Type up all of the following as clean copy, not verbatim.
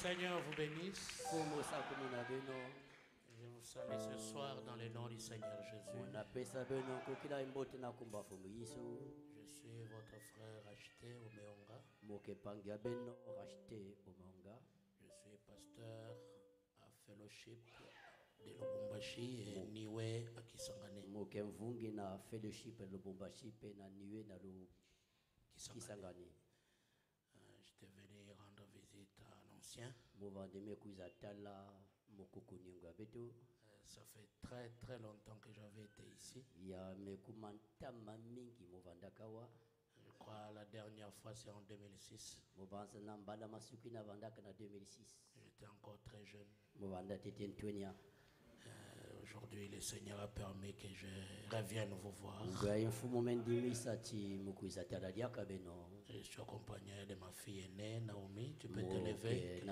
Seigneur vous bénisse. Je vous salue ce soir dans le nom du Seigneur Jésus. Je suis votre frère racheté au Meonga. Je suis pasteur à Fellowship de Lubumbashi et Niwe à Kisangani. J'étais venu rendre visite à l'ancien. Ça fait très très longtemps que j'avais été ici. Je crois la dernière fois c'est en 2006. J'étais encore très jeune. Aujourd'hui le Seigneur a permis que je revienne vous voir. Je suis accompagné de ma fille aînée Naomi. Tu peux te lever.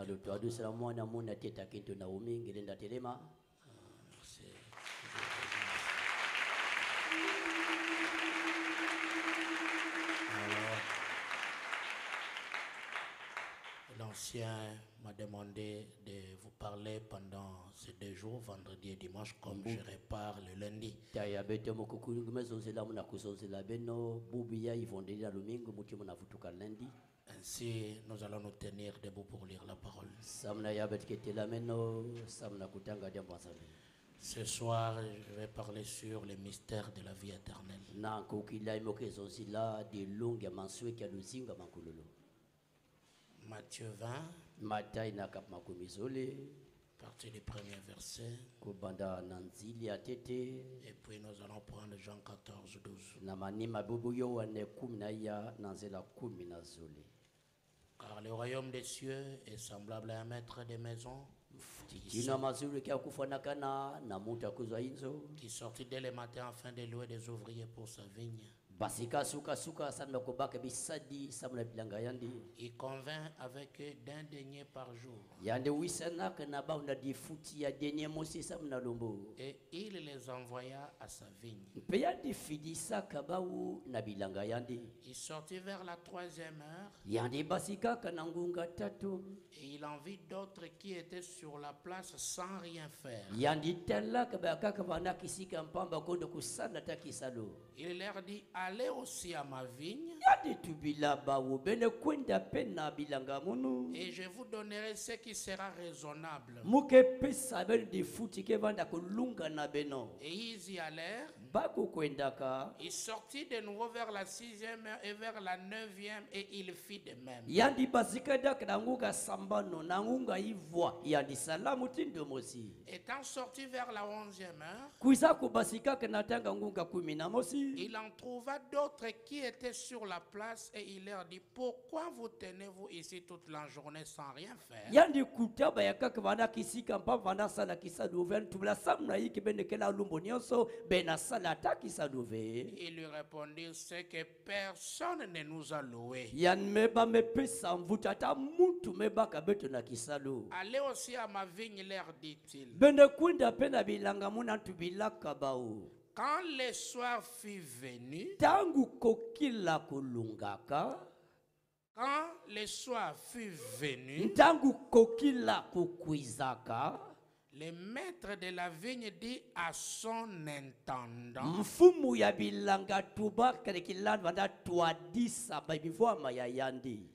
Merci. L'ancien m'a demandé de vous parler pendant ces 2 jours, vendredi et dimanche, comme je repars le lundi. Ainsi, nous allons nous tenir debout pour lire la parole. Ce soir, je vais parler sur les mystères de la vie éternelle. Matthieu 20, partie du premier verset. Et puis nous allons prendre Jean 14, 12. Car le royaume des cieux est semblable à un maître de maison qui sortit dès le matin afin de louer des ouvriers pour sa vigne. Il convint avec eux d'un denier par jour. Et il les envoya à sa vigne. Il sortit vers la 3e heure. Et il en vit d'autres qui étaient sur la place sans rien faire. Il leur dit, allez aussi à ma vigne. Et je vous donnerai ce qui sera raisonnable. Et ils y allèrent. Il sortit de nouveau vers la 6e heure et vers la 9e et il fit de même. Étant sorti vers la 11e heure, il en trouva d'autres qui étaient sur la place et il leur dit, pourquoi vous tenez-vous ici toute la journée sans rien faire? Il lui répondit, c'est que personne ne nous a loués. Allez aussi à ma vigne, leur dit-il. Quand le soir fut venu, le maître de la vigne dit à son intendant,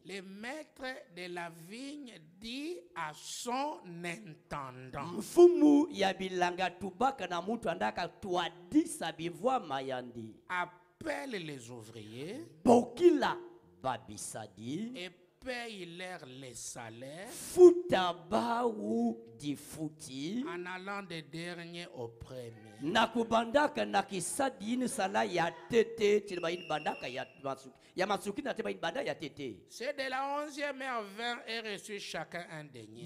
le maître de la vigne dit à son intendant, appelle les ouvriers et paye-leur les salaires en allant des derniers aux premiers. C'est de la 11e heure vinrent et reçut chacun un denier.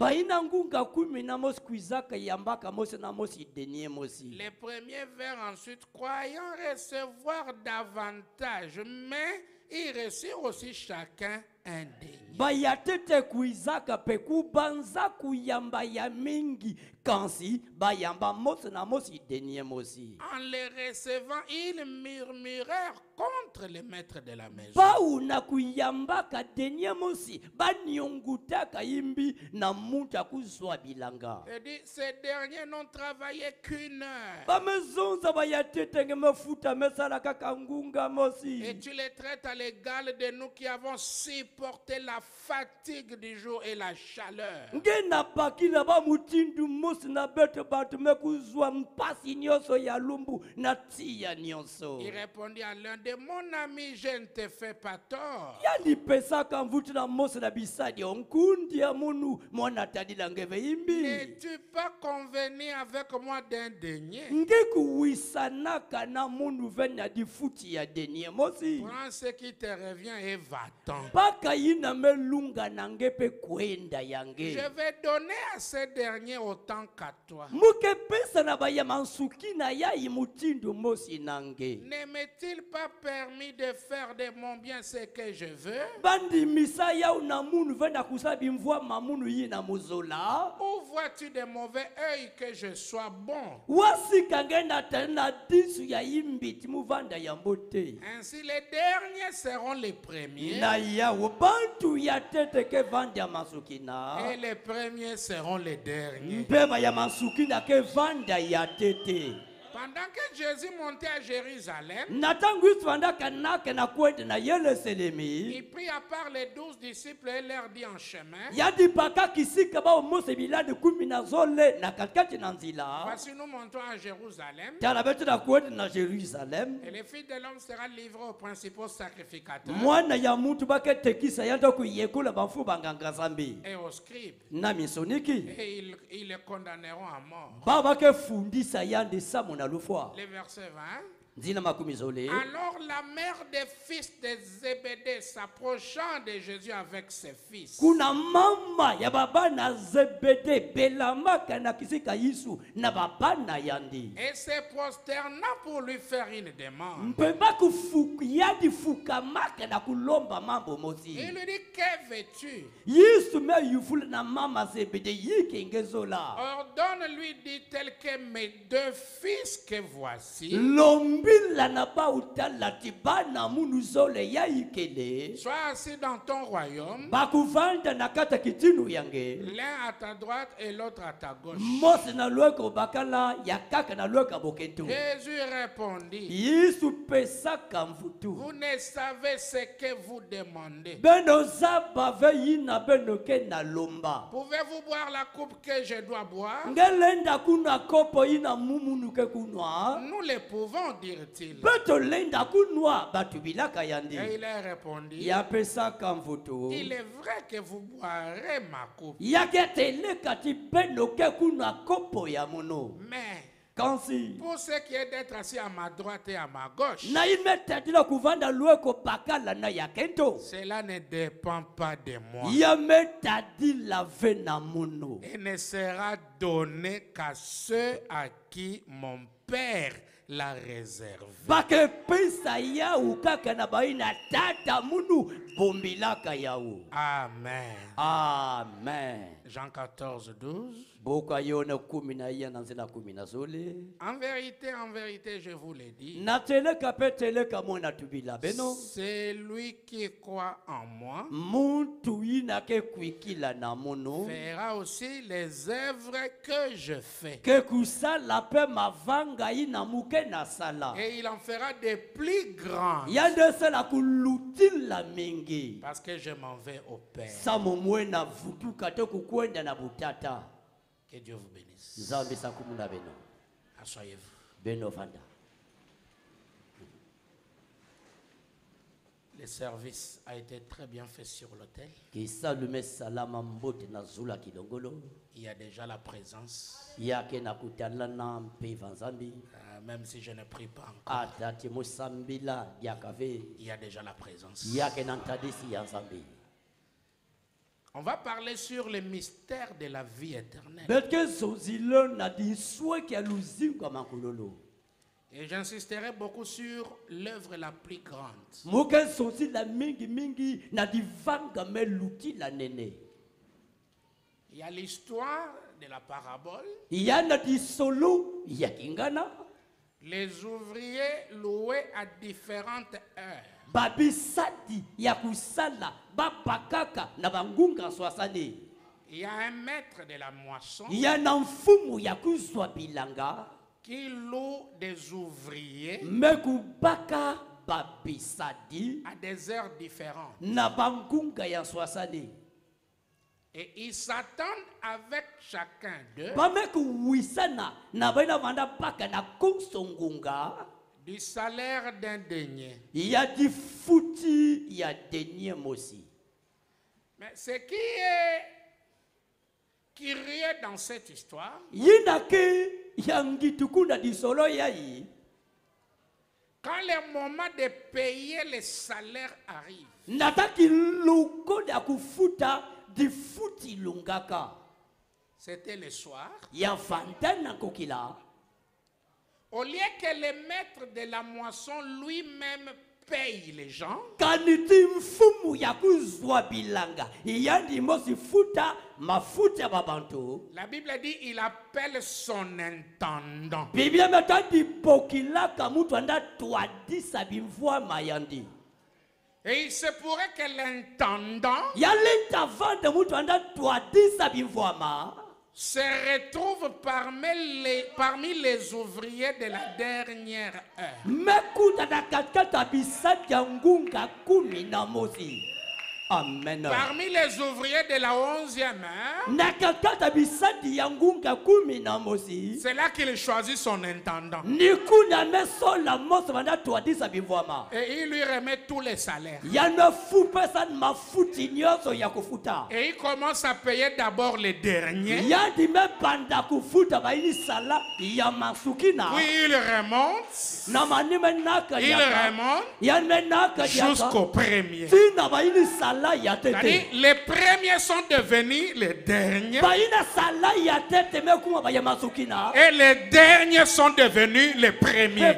Les premiers vinrent ensuite croyant recevoir davantage, mais ils reçurent aussi chacun indéniable. Bayatete kuizaka peku banza kuyamba ya mingi kansi bayamba mosi na mosi denye mosi. En les recevant, ils murmurèrent contre les maîtres de la maison. Ba na kuyamba ka denye mosi banyonguta kaimbi na muta kuzwa bilanga. Et dit, ces derniers n'ont travaillé qu'une heure. Ba mezonza bayatete ngemefuta mesala kakangunga mosi. Et tu les traites à l'égal de nous qui avons supporté la fatigue du jour et la chaleur. Ngena pakila ba mutindu mosi na bete batu mekuzwa mpasi nyoso ya lumbu na tia nyoso. Il répondit à l'un de mon ami, je ne te fais pas tort. Yani pesa kamvuti na mosi na bisadi onkundi ya munu mwana tadila ngeve imbi. N'es-tu pas convenu avec moi d'un denier? Ngeku wisanaka na munu venya di futi ya denye mosi. Prends ce qui te revient et va-t'en. Paka ina melunga na ngepe kwenda yange. Je vais donner à ces derniers autant qu'à toi. Muke pesa na baya mansuki na ya imutindu mosi nange. Ne m'est-il pas permis de faire de mon bien ce que je veux? Bandi misa ya una munu venda kusabi mvua mamunu yina muzola. Ou vois-tu de mauvais œil que je sois bon? Wasi kangena tena disu ya imbiti muvanda ya mbote. Ainsi les derniers seront les premiers. Na ya ubantu ya tete ke vanda masukina. Et les premiers seront les derniers. Mpema ya masukina ke vanda ya tete. Pendant que Jésus montait à Jérusalem, il prit à part les 12 disciples et leur dit en chemin, voici nous montons à Jérusalem, et les fils de l'homme sera livré aux principaux sacrificateurs et aux scribes, et ils les condamneront à mort. Le verset 20. Alors la mère des fils de Zébédée s'approchant de Jésus avec ses fils. Kuna mama ya baba na Zebede belama kana kisika Yesu na baba na yandi. Et se prosternant pour lui faire une demande. Mpeba kufuku yadi fukamaka na kulomba mambo mosi. Il lui dit, que veux-tu? Yesu me yufula na mama Zebede yike ngezola. Ordonne-lui, dit-elle, que mes 2 fils que voici lombila na ba utala tibana munuzole ya ikele. Sois assis dans ton royaume. Bakuvanda na kata kitinu yange. L'un à ta droite et l'autre à ta gauche. Mose na lueko bakala ya kaka na lueka boketu. Jésus répondit. Yesu pesa kamvutu. Vous ne savez ce que vous demandez. Benoza bave yina benoke na lomba. Pouvez-vous boire la coupe que je dois boire? Ngelenda kuna kopo yina mumunuke kunwa. Nous le pouvons, dit-il. Beto lenda kunwa batubilaka yandi. Et il a répondu. Ya pesa kamvutu. Il est vrai que vous boirez ma coupe. Ya ketele kati benoke kuna kopo ya mono. Mais Kansi. pour ce qui est d'être assis à ma droite et à ma gauche, Na imetadila kuvanda lueko bakala na ya kento. cela ne dépend pas de moi. Ya metadila vena mono. Et ne sera donné qu'à ceux à qui mon Père l'a réservé. Bake pesa ya ukaka na baina tata munu bombilaka yao. Amen. Amen. Jean 14, 12. En vérité, je vous l'ai dit. C'est lui qui croit en moi fera aussi les œuvres que je fais. Et il en fera des plus grands. Parce que je m'en vais au Père. Que Dieu vous bénisse. Asseyez-vous. Le service a été très bien fait sur l'autel. Il y a déjà la présence. Même si je ne prie pas encore. Il y a déjà la présence. On va parler sur le mystère de la vie éternelle. Et j'insisterai beaucoup sur l'œuvre la plus grande. Il y a l'histoire de la parabole. Les ouvriers loués à différentes heures. Il y a un maître de la moisson qui loue des ouvriers à des heures différentes. Et ils s'attendent avec chacun d'eux du salaire d'un denier. Il y a du foutu, il y a denier aussi. Mais ce qui est curieux dans cette histoire, quand le moment de payer les salaires arrive, c'était le soir. Au lieu que le maître de la moisson lui-même paye les gens, la Bible dit il appelle son intendant. Et il se pourrait que l'intendant se retrouve parmi les ouvriers de la dernière heure. Amen. Parmi les ouvriers de la 11e heure, c'est là qu'il choisit son intendant. Et il lui remet tous les salaires. Et il commence à payer d'abord les derniers. Puis il remonte jusqu'au premier. Les premiers sont devenus les derniers. Et les derniers sont devenus les premiers.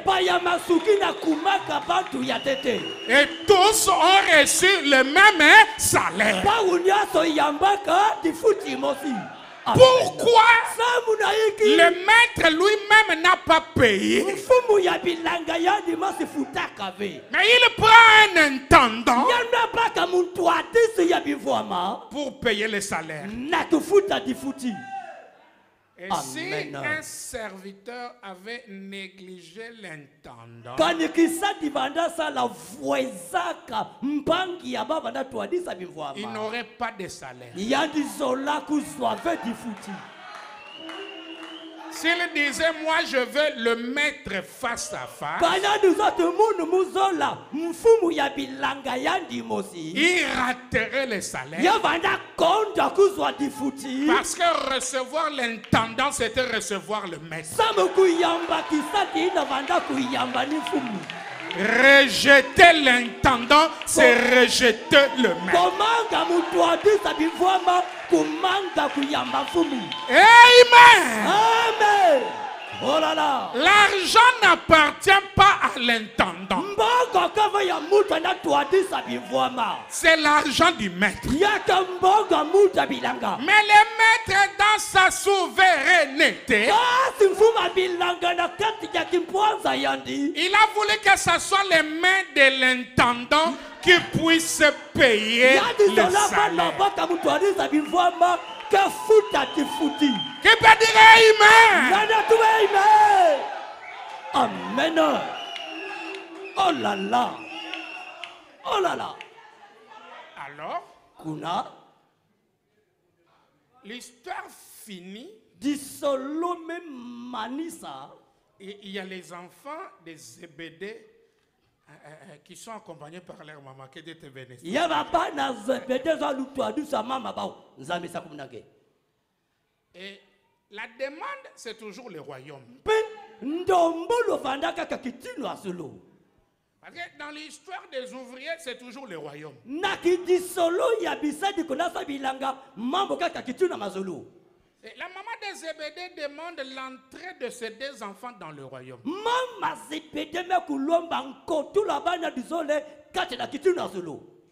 Et tous ont reçu le même salaire. Pourquoi le maître lui-même n'a pas payé? Mais il prend un intendant pour payer les salaires. Et si un serviteur avait négligé l'intendant, il n'aurait pas de salaire. S'il disait, moi je veux le mettre face à face, il raterait le salaire. Parce que recevoir l'intendant, c'était recevoir le maître. Rejeter l'intendant, c'est rejeter le maître. Amen. Amen. Oh là là. L'argent n'appartient pas à l'intendant. C'est l'argent du maître. Mais le maître, dans sa souveraineté, il a voulu que ce soit les mains de l'intendant qui puissent payer le salaire. Qui peut dire Amen? Amen. Oh là là. Oh là là. Alors, Kuna, l'histoire finit. Et il y a les enfants des Zébédée qui sont accompagnés par leur maman. Que Dieu te bénisse. Et la demande, c'est toujours le royaume. Parce que dans l'histoire des ouvriers, c'est toujours le royaume. Et la maman de Zébédée demande l'entrée de ses 2 enfants dans le royaume.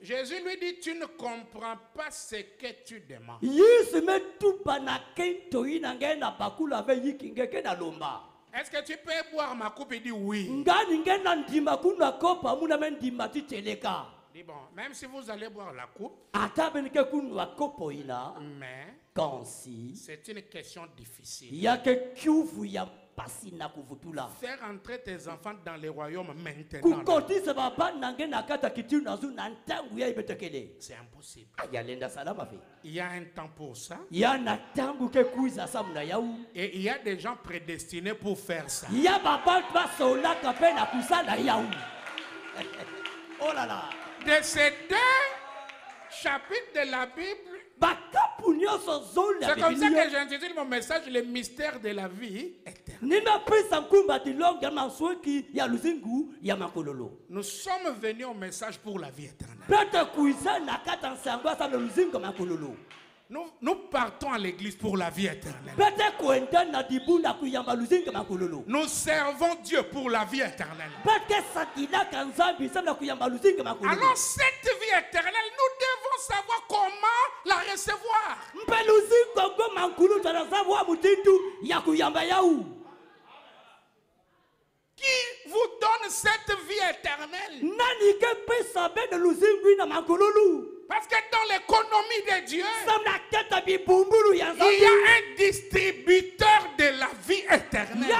Jésus lui dit, tu ne comprends pas ce que tu demandes. Est-ce que tu peux boire ma coupe? Il dit oui. Dis bon, même si vous allez boire la coupe, mais c'est une question difficile. Faire entrer tes enfants dans le royaume maintenant, c'est impossible. Il y a un temps pour ça. Et il y a des gens prédestinés pour faire ça. Oh là là. De ces 2 chapitres de la Bible, c'est comme ça que j'intitule mon message, le mystère de la vie éternelle. Nous sommes venus au message pour la vie éternelle. Nous partons à l'église pour la vie éternelle. Nous servons Dieu pour la vie éternelle. Alors cette vie éternelle, nous devons savoir comment la recevoir. Qui vous donne cette vie éternelle? Parce que dans l'économie de Dieu, il y a un distributeur de la vie éternelle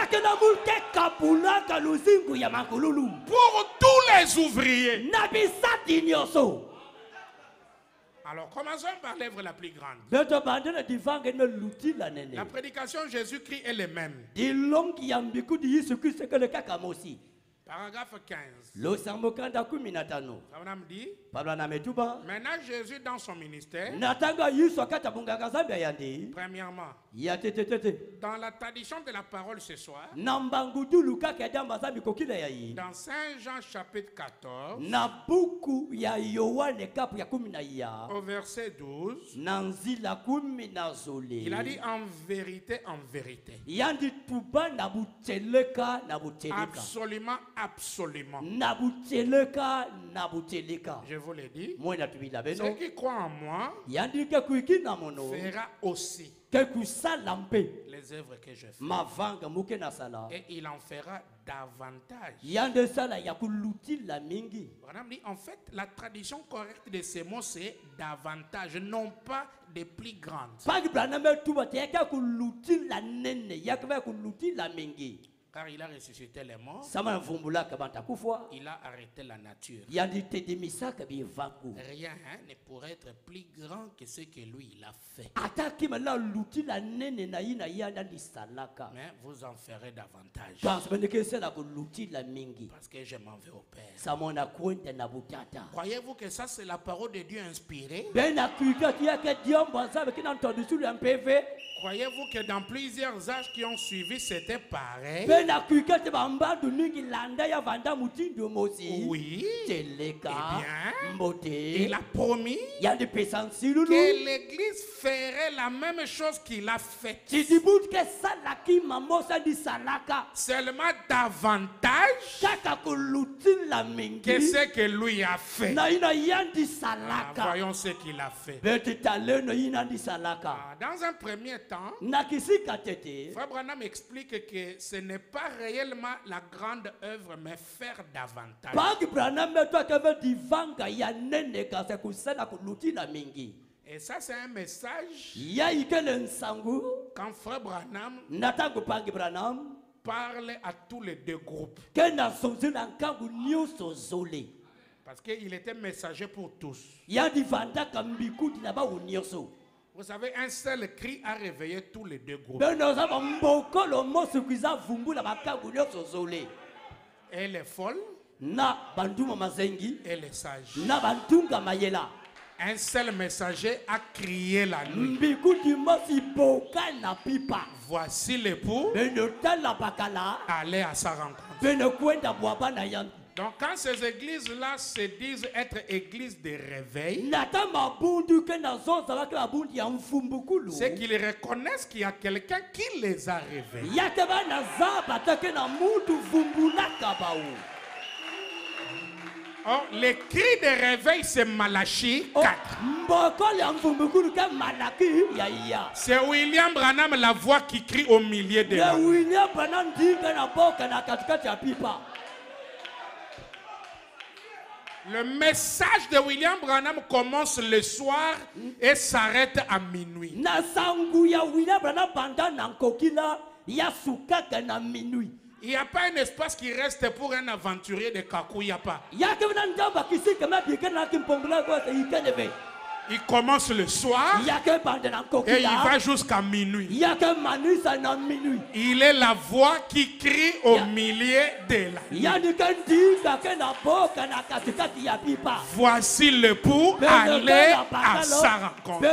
pour tous les ouvriers. Alors commençons par l'œuvre la plus grande. La prédication Jésus-Christ est le même. Paragraphe 15. Dit, maintenant Jésus dans son ministère, premièrement, dans la tradition de la parole ce soir, dans Saint Jean chapitre 14, au verset 12, il a dit en vérité, absolument, absolument. Je vous l'ai dit, ceux qui croient en moi fera aussi les œuvres que je fais. Et il en fera davantage. En fait, la traduction correcte de ces mots, c'est davantage, non pas des plus grandes. Car il a ressuscité les morts. Il a arrêté la nature. Rien ne pourrait être plus grand que ce que lui il a fait. Mais vous en ferez davantage. Parce que je m'en vais au Père. Croyez-vous que ça c'est la parole de Dieu inspirée? Croyez-vous que dans plusieurs âges qui ont suivi c'était pareil? Oui. Eh bien, il a promis que l'Église ferait la même chose qu'il a fait. Seulement davantage que ce que lui a fait. Voyons ce qu'il a fait. Dans un premier temps, Frère Branham explique que ce n'est pas réellement la grande œuvre, mais faire davantage. Et ça, c'est un message. Quand Frère Branham parle à tous les 2 groupes. Parce qu'il était messager pour tous. Vous savez, un seul cri a réveillé tous les 2 groupes. Et les folles et les sages. Un seul messager a crié la nuit. Voici l'époux. Allez à sa rencontre. Donc quand ces églises-là se disent être églises de réveil, c'est qu'ils reconnaissent qu'il y a quelqu'un qui les a réveillés. Oh, les cris de réveil, c'est Malachie 4. C'est William Branham, la voix qui crie au milieu de la nuit. Le message de William Branham commence le soir et s'arrête à minuit. Il n'y a pas un espace qui reste pour un aventurier de Kakou, il n'y a pas. Il commence le soir et il va jusqu'à minuit. Il est la voix qui crie au milieu de la nuit. Voici l'époux, allez à sa rencontre.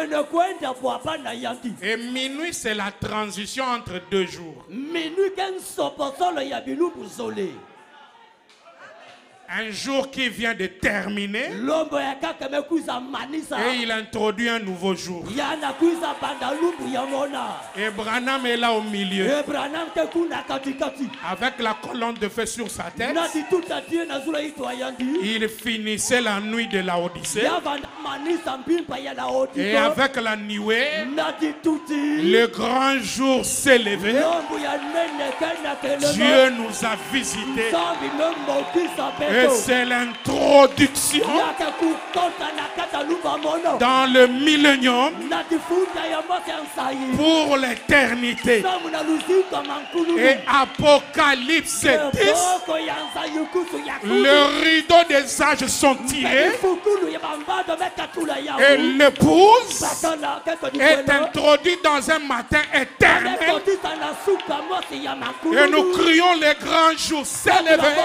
Et minuit, c'est la transition entre deux jours. Un jour qui vient de terminer et il introduit un nouveau jour. Et Branham est là au milieu avec la colonne de feu sur sa tête. Il finissait la nuit de la Odyssée et avec la nuée le grand jour s'est levé. Dieu nous a visités. Et c'est l'introduction dans le millénium pour l'éternité. Et Apocalypse 10, le rideau des âges sont tirés et l'épouse est introduite dans un matin éternel. Et nous crions les grands jours s'élever.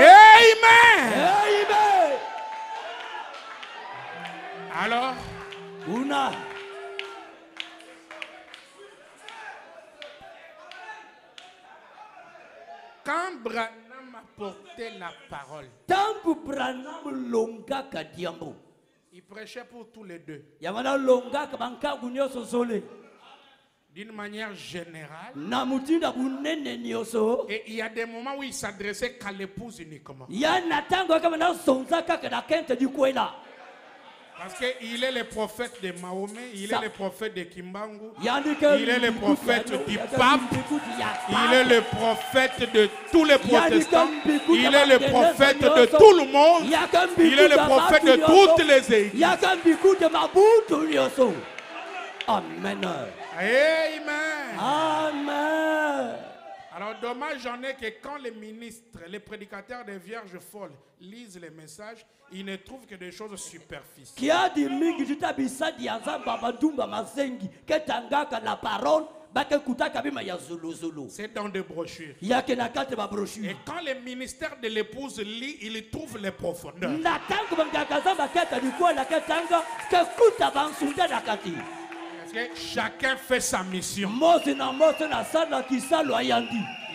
Amen. Alors, quand Branham a porté la parole, il prêchait pour tous les deux. D'une manière générale. Et il y a des moments où il s'adressait qu'à l'épouse uniquement. Parce qu'il est le prophète de Mahomet, il est le prophète de Kimbangu, il est le prophète du pape, il est le prophète de tous les protestants, il est le prophète de tout le monde, il est le prophète de toutes les églises. Amen. Amen. Amen. Alors dommage en est que quand les ministres, les prédicateurs des vierges folles lisent les messages, ils ne trouvent que des choses superficielles. C'est dans des brochures. Et quand les ministères de l'épouse lit, ils trouvent les profondeurs. Parce que chacun fait sa mission.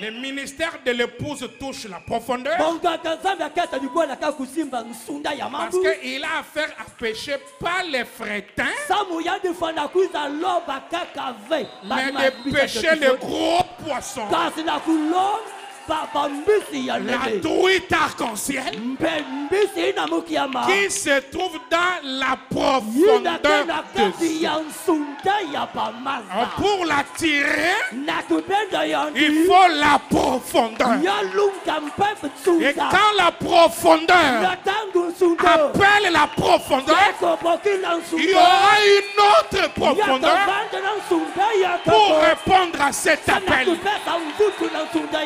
Le ministère de l'épouse touche la profondeur. Parce qu'il a affaire à pêcher pas les frétins, mais de pêcher les gros poissons. La truite arc-en-ciel qui se trouve dans la profondeur de Dieu. Pour l'attirer, il faut la profondeur. Et quand la profondeur appelle la profondeur, il y aura une autre profondeur pour répondre à cet appel. Il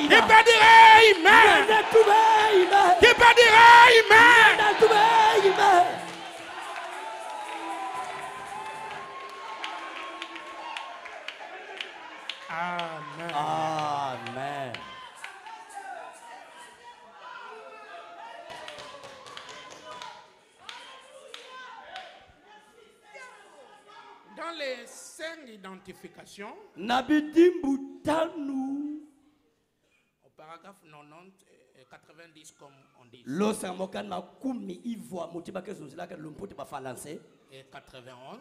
peut dire Amen. Il peut dire Amen. Amen. Amen. Dans les 5 identifications, auparavant paragraphe 90 et 90 comme on dit. Et 91.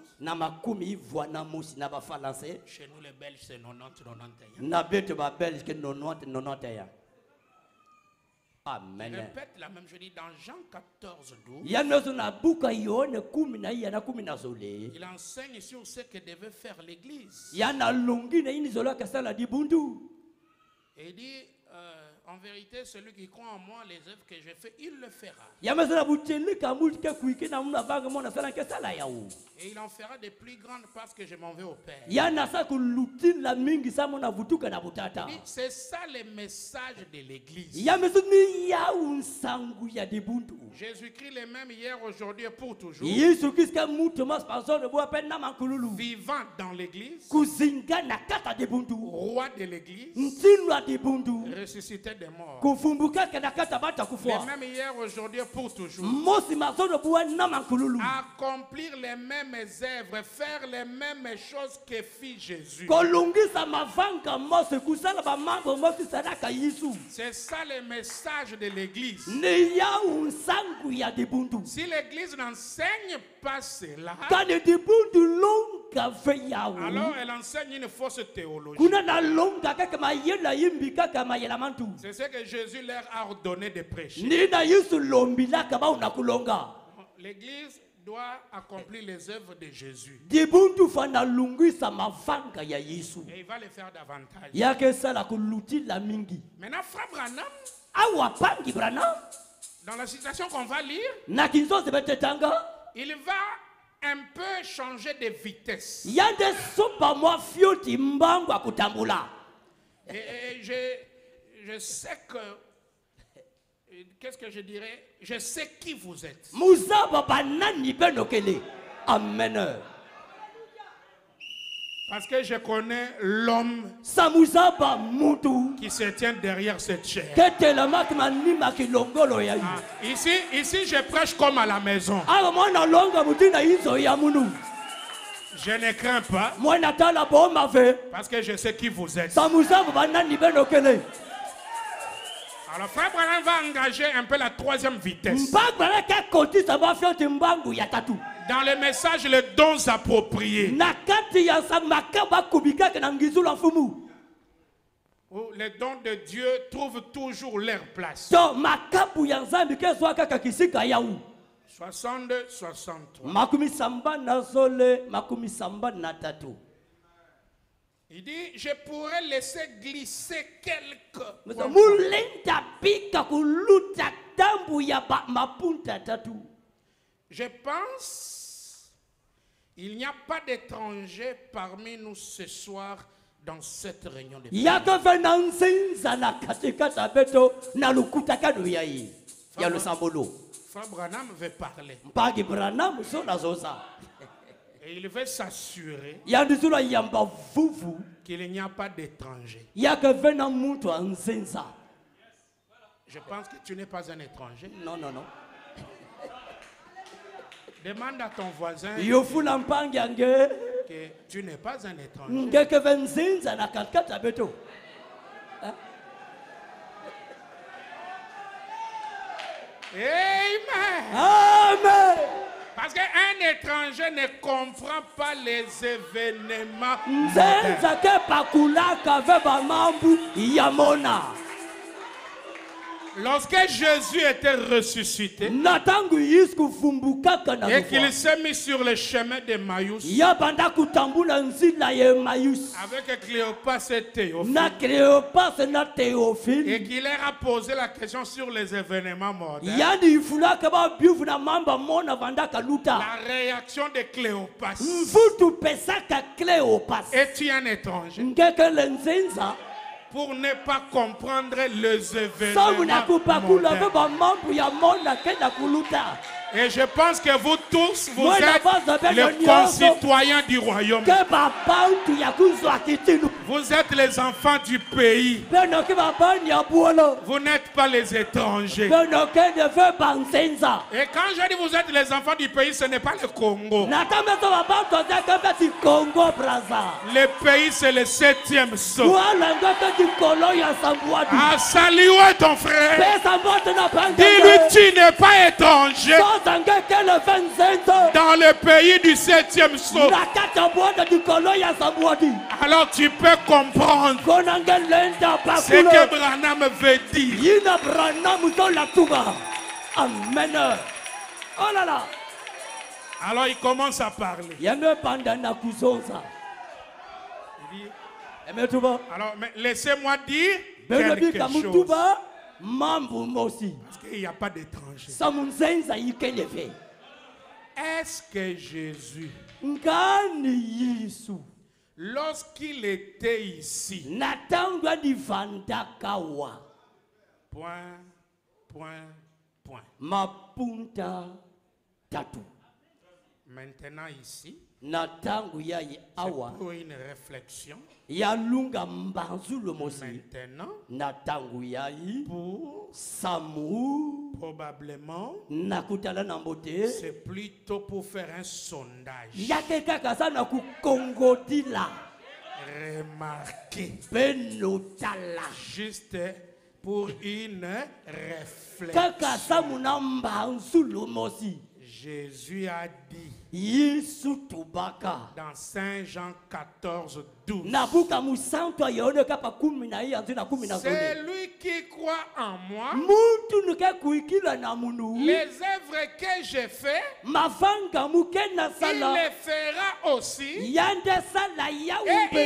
Chez nous les Belges c'est 90-91. Amen. Je répète la même, je dis dans Jean 14, 12. Il enseigne sur ce que devait faire l'Église. Et il dit, en vérité, celui qui croit en moi, les œuvres que je fais, il le fera. Et il en fera de plus grandes parce que je m'en vais au Père. C'est ça le message de l'Église. Jésus-Christ le même hier, aujourd'hui et pour toujours. Vivant dans l'Église. Roi de l'Église. Ressuscité des morts. Le même hier, aujourd'hui et pour toujours. Accomplir les mêmes œuvres, faire les mêmes choses que fit Jésus. C'est ça le message de l'Église. Si l'Église n'enseigne pas cela, alors elle enseigne une fausse théologie. C'est ce que Jésus leur a ordonné de prêcher. L'Église doit accomplir les œuvres de Jésus. Et il va les faire davantage. Maintenant, Frère Branham, dans la situation qu'on va lire, il va un peu changer de vitesse. Et je sais que, qu'est-ce que je dirais? Je sais qui vous êtes. Amen. Parce que je connais l'homme qui se tient derrière cette chair. Ici, je prêche comme à la maison. Je ne crains pas. Parce que je sais qui vous êtes. Alors, Frère Branham va engager un peu la troisième vitesse. Dans le message, les dons appropriés. Où les dons de Dieu trouvent toujours leur place. 62, 63. Il dit, je pourrais laisser glisser quelques. Je pense, il n'y a pas d'étrangers parmi nous ce soir dans cette réunion de Frère Branham veut parler. Et il veut s'assurer qu'il n'y a pas d'étrangers. Je pense que tu n'es pas un étranger. Non. Demande à ton voisin que tu n'es pas un étranger. Amen. Parce qu'un étranger ne comprend pas les événements. Lorsque Jésus était ressuscité et qu'il s'est mis sur le chemin d'Emmaüs avec Cléopas et Théophile et qu'il leur a posé la question sur les événements modernes, la réaction de Cléopas: es-tu un étranger? Pour ne pas comprendre les événements modernes. Et je pense que vous tous, vous êtes les concitoyens du royaume. Vous êtes les enfants du pays. Vous n'êtes pas les étrangers. Et quand je dis vous êtes les enfants du pays, ce n'est pas le Congo. Le pays, c'est le 7e sceau. à saluer ton frère. Dis-lui, tu n'es pas étranger dans le pays du 7e saut. Alors tu peux comprendre ce que Branham veut dire. Amen. Oh là là. Alors il commence à parler. Il dit, alors laissez-moi dire quelque chose. Parce qu'il n'y a pas d'étranger. Est-ce que Jésus, lorsqu'il était ici, maintenant ici, c'est pour une réflexion. Maintenant, pour probablement, c'est plutôt pour faire un sondage. Remarquez. Juste pour une réflexion. Jésus a dit dans Saint Jean 14, 12, c'est lui qui croit en moi, les œuvres que j'ai faites, il les fera aussi, et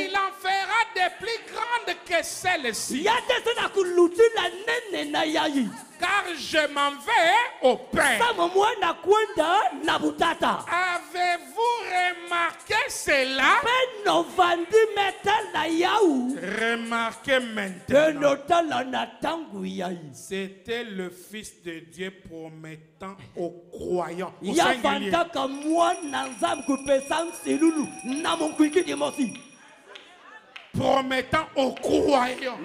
il en fera des plus grandes que celles-ci. Car je m'en vais au Père. Avez-vous remarqué cela? Remarquez maintenant. C'était le Fils de Dieu promettant aux croyants. Au singulier. Promettant aux croyants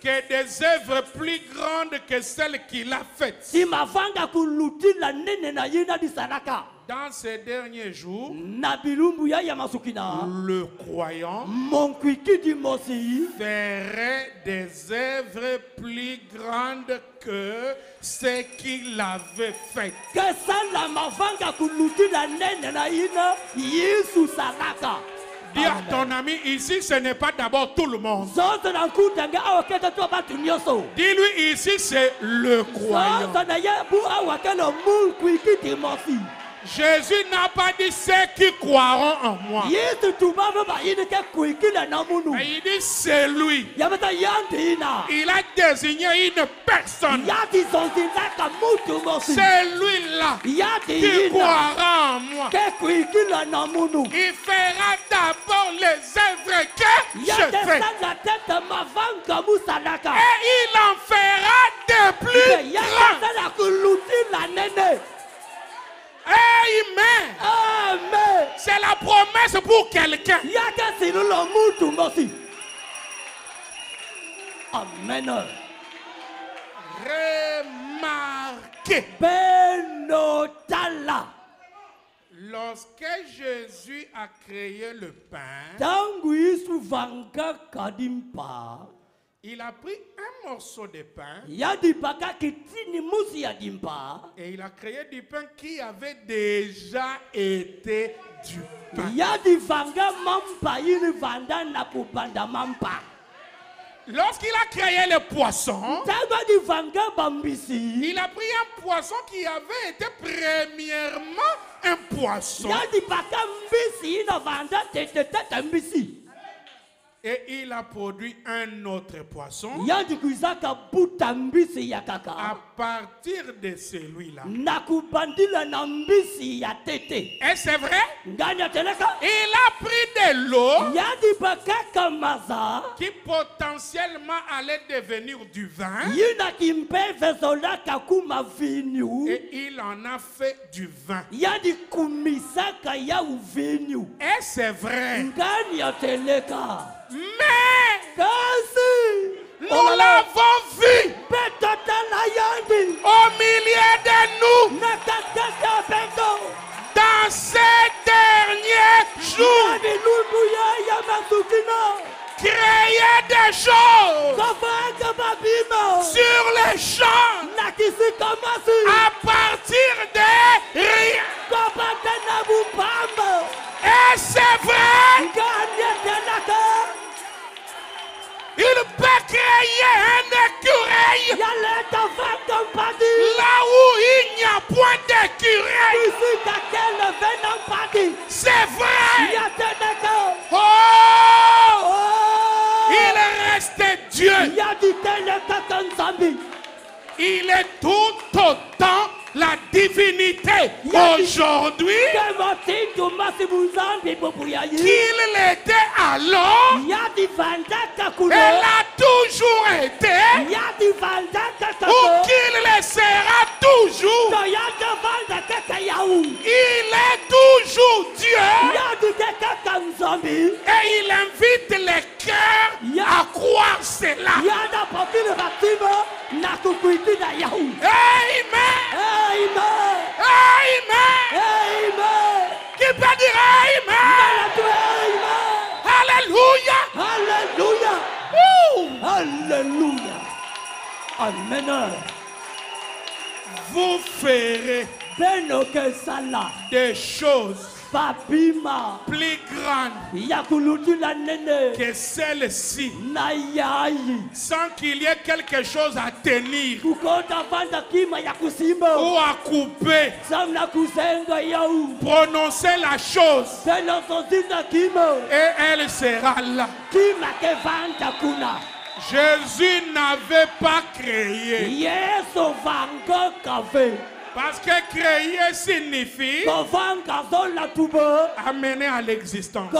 que des œuvres plus grandes que celles qu'il a faites. Dans ces derniers jours, le croyant ferait des œuvres plus grandes que ce qu'il avait fait. Dis à ton ami, ici ce n'est pas d'abord tout le monde. Dis-lui, ici c'est le croyant. Jésus n'a pas dit ceux qui croiront en moi. Il dit c'est lui. Il a désigné une personne. C'est lui-là qui croira en moi. Il fera d'abord les œuvres que je fais. Et il en fera de plus grands. Amen. Amen. C'est la promesse pour quelqu'un. Amen. Remarquez. Lorsque Jésus a créé le pain, il a pris un morceau de pain et il a créé du pain qui avait déjà été du pain. Lorsqu'il a créé le poisson, il a pris un poisson qui avait été premièrement un poisson. Et il a produit un autre poisson à partir de celui-là. Et c'est vrai, il a pris de l'eau qui potentiellement allait devenir du vin. Et il en a fait du vin. Et c'est vrai. Mais nous l'avons vu au milieu de nous dans ces derniers jours. les choses. Sur les champs. À partir de rien. Et c'est vrai. Il peut créer un écureuil. Là où il n'y a point d'écureuil. C'est vrai. Oh! Il reste Dieu. Il est tout autant la divinité aujourd'hui qu'il l'était alors. Elle a toujours été ou qu'il le sera toujours. Il est toujours Dieu et il invite les cœurs à croire cela. Amen. Amen. Amen. Qui peut dire Amen? Alléluia. Alléluia. Alléluia. Amen. Vous ferez des choses plus grandes que celles-ci, sans qu'il y ait quelque chose à tenir ou à couper. Prononcez la chose et elle sera là. Jésus n'avait pas créé. Parce que créer signifie amener à l'existence.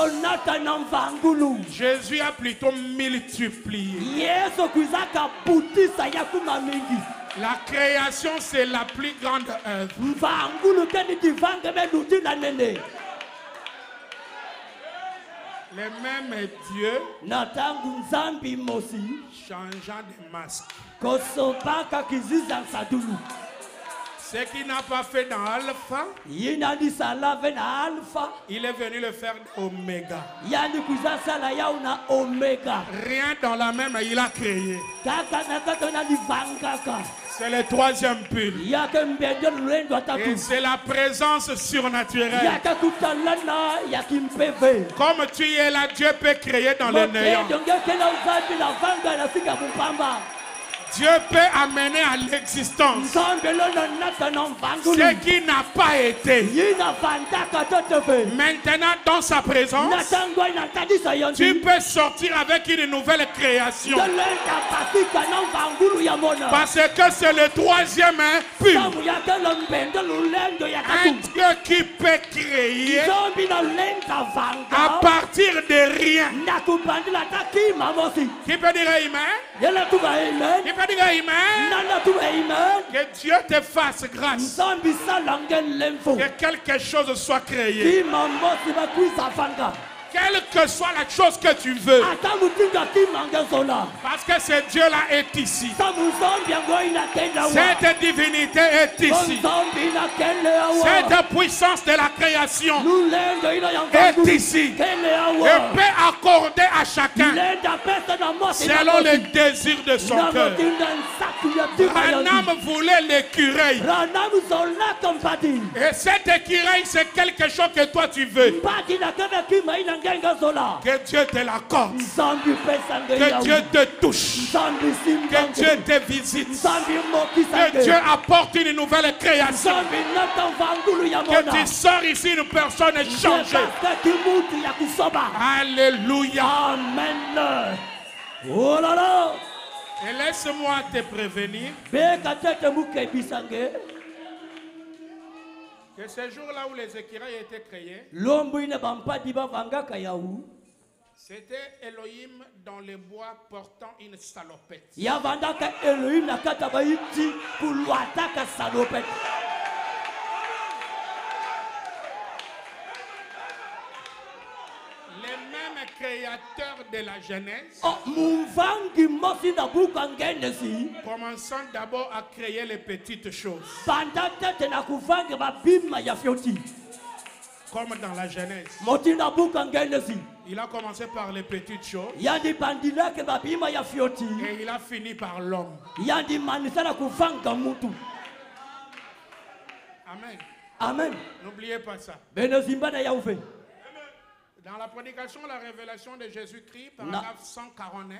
Jésus a plutôt multiplié. La création, c'est la plus grande œuvre. Le même Dieu changeant de masque. Ce qu'il n'a pas fait dans Alpha, il est venu le faire dans Oméga. Rien dans la même, il a créé. C'est le troisième pull. Et c'est la présence surnaturelle. Comme tu es là, Dieu peut créer dans le néant. Dieu peut amener à l'existence ce qui n'a pas été. Maintenant, dans sa présence, tu peux sortir avec une nouvelle création. Parce que c'est le troisième but. Un Dieu qui peut créer à partir de rien. Qui peut dire Amen? Qui peut dire Amen? Que Dieu te fasse grâce. Que quelque chose soit créé. Quelle que soit la chose que tu veux. Parce que ce Dieu-là est ici. Cette divinité est ici. Cette puissance de la création est ici. Et peut accorder à chacun selon le désir de son cœur. Branham voulait l'écureuil. Et cet écureuil, c'est quelque chose que toi tu veux. Que Dieu te l'accorde. Que Dieu te touche. Que Dieu te visite. Que Dieu apporte une nouvelle création. Que tu sors ici une personne changée. Alléluia. Amen. Oh là là. Et laisse-moi te prévenir que ce jour-là où les écureuils étaient créés, c'était Elohim dans les bois portant une salopette. Les mêmes créateurs de la Genèse, commençant d'abord à créer les petites choses. Comme dans la Genèse. Il a commencé par les petites choses. Et il a fini par l'homme. Amen. Amen. N'oubliez pas ça. Dans la prédication, la révélation de Jésus-Christ, paragraphe 149.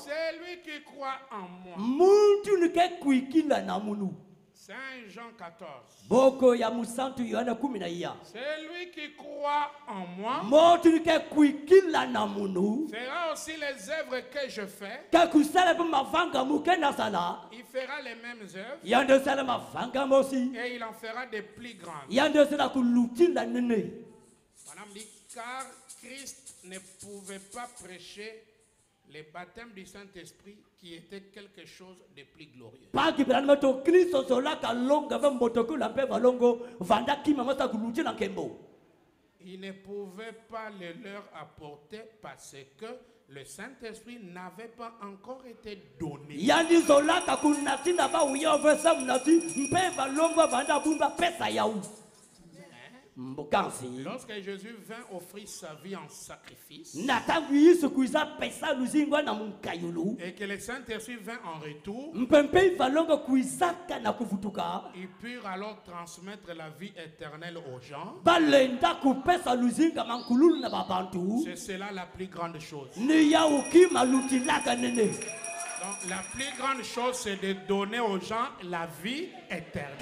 C'est lui qui croit en moi. Saint Jean 14. C'est lui qui croit en moi. Fera aussi les œuvres que je fais. Il fera les mêmes œuvres. Et il en fera des plus grandes. Madame dit, car Christ ne pouvait pas prêcher le baptême du Saint-Esprit qui était quelque chose de plus glorieux. Il ne pouvait pas le leur apporter parce que le Saint-Esprit n'avait pas encore été donné. Lorsque Jésus vint offrir sa vie en sacrifice et que le Saint-Esprit vint en retour, ils purent alors transmettre la vie éternelle aux gens. C'est cela la plus grande chose. Donc, la plus grande chose, c'est de donner aux gens la vie éternelle.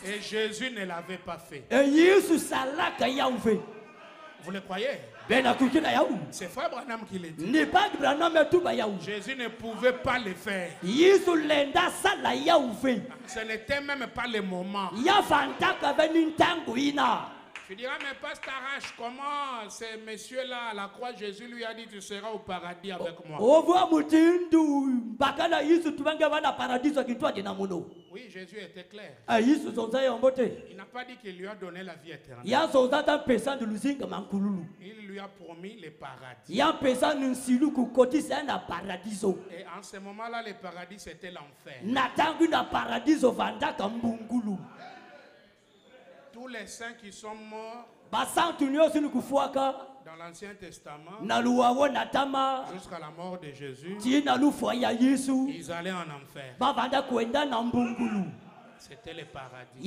Et Jésus ne l'avait pas fait. Vous le croyez? C'est Frère Branham qui l'a dit. Jésus ne pouvait pas le faire. Ce n'était même pas le moment. Tu diras, mais Pasteur H, comment ces messieurs-là à la croix, Jésus lui a dit, tu seras au paradis avec moi. Oui, Jésus était clair. Il n'a pas dit qu'il lui a donné la vie éternelle. Il lui a promis le paradis. Et en ce moment-là, le paradis, c'était l'enfer. Tous les saints qui sont morts dans l'Ancien Testament jusqu'à la mort de Jésus, ils allaient en enfer. C'était le paradis.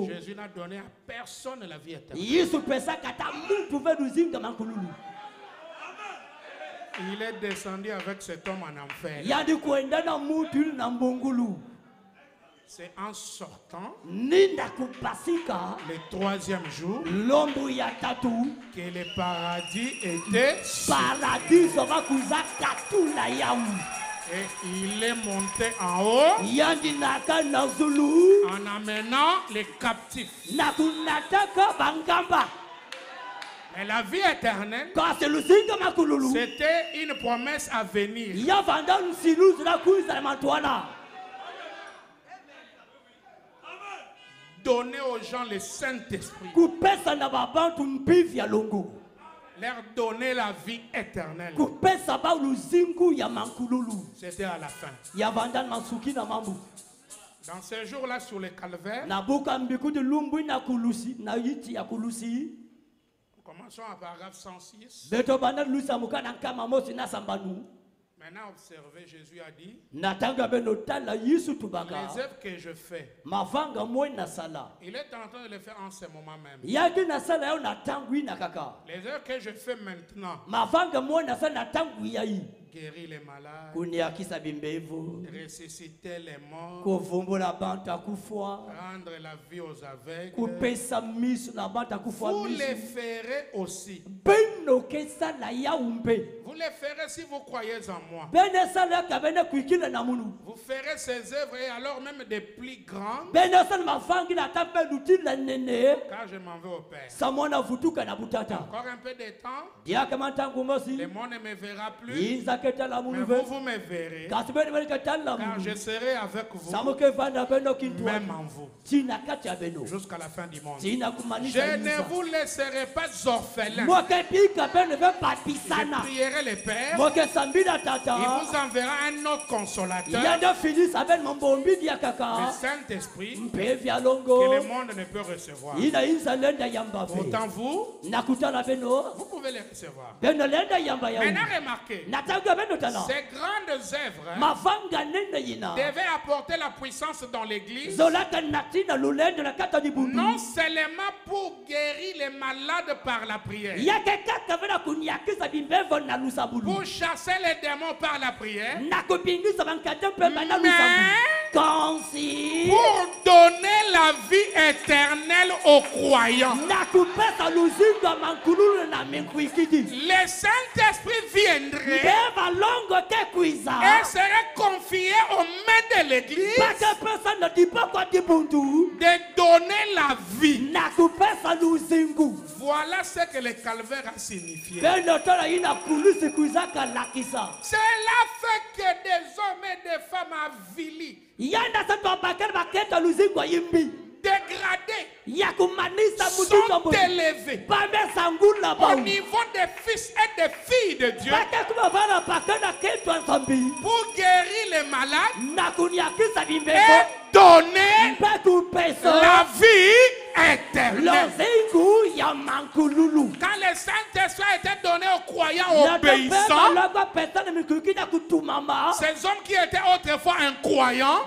Jésus n'a donné à personne la vie éternelle. Il est descendu avec cet homme en enfer. C'est en sortant le troisième jour que le paradis était et il est monté en haut en amenant les captifs. Mais la vie éternelle, c'était une promesse à venir. Donner aux gens le Saint-Esprit. Leur donner la vie éternelle. C'était à la fin. Dans ces jours-là sur le calvaire, commençons à paragraphe 106. Maintenant, observez, Jésus a dit, les œuvres que je fais, il est en train de les faire en ce moment même. Les œuvres que je fais maintenant, guérir les malades, ressusciter les morts, rendre la vie aux aveugles, vous les ferez aussi. Vous les ferez si vous croyez en moi. Vous ferez ces œuvres et alors même des plus grandes, car je m'en vais au Père. Encore un peu de temps, le monde ne me verra plus, mais vous me verrez, car je serai avec vous, même en vous, jusqu'à la fin du monde. Je ne vous laisserai pas orphelins. prierai le Père. Il vous enverra un autre consolateur. Le Saint-Esprit que le monde ne peut recevoir. Pourtant vous pouvez les recevoir. Maintenant remarquez, ces grandes œuvres devaient apporter la puissance dans l'église, non seulement pour guérir les malades par la prière, pour chasser les démons par la prière, mais pour donner la vie éternelle aux croyants. Le Saint-Esprit viendrait et serait confié aux mains de l'église de donner la vie. Voilà ce que le calvaire a signifié. Cela fait que des hommes et des femmes avilis, dégradés, sont élevés au niveau des fils et des filles de Dieu pour guérir les malades et donner la vie éternelle. Quand le Saint-Esprit a été donné aux croyants obéissants, ces hommes qui étaient autrefois incroyants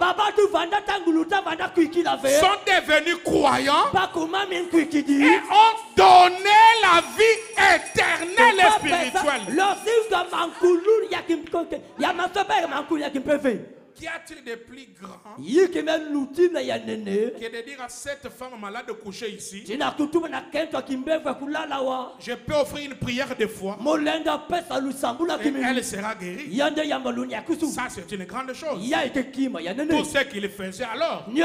sont devenus croyants et ont donné la vie éternelle et spirituelle. Qu'y a-t-il de plus grand que de dire à cette femme malade de coucher ici, je peux offrir une prière de foi et elle sera guérie? Ça, c'est une grande chose. Tout ce qu'il faisait alors. Mais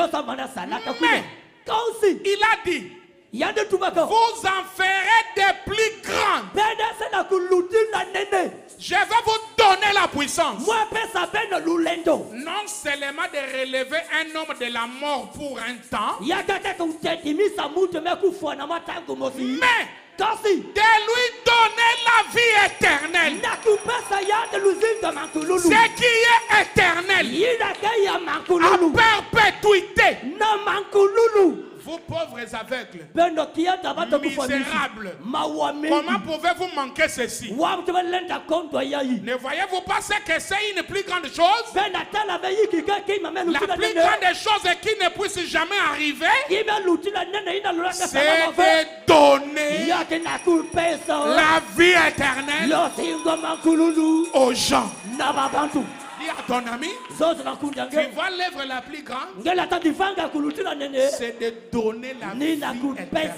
il a dit, vous en ferez des plus grandes. Je vais vous donner la puissance. Non seulement de relever un homme de la mort pour un temps, mais de lui donner la vie éternelle. Ce qui est éternel à perpétuité. Vous pauvres aveugles, misérables, comment pouvez-vous manquer ceci? Ne voyez-vous pas ce que c'est une plus grande chose? La plus grande chose qui ne puisse jamais arriver, c'est de donner la vie éternelle aux gens. Dis à ton ami, tu vois l'œuvre la plus grande, c'est de donner la vie éternelle.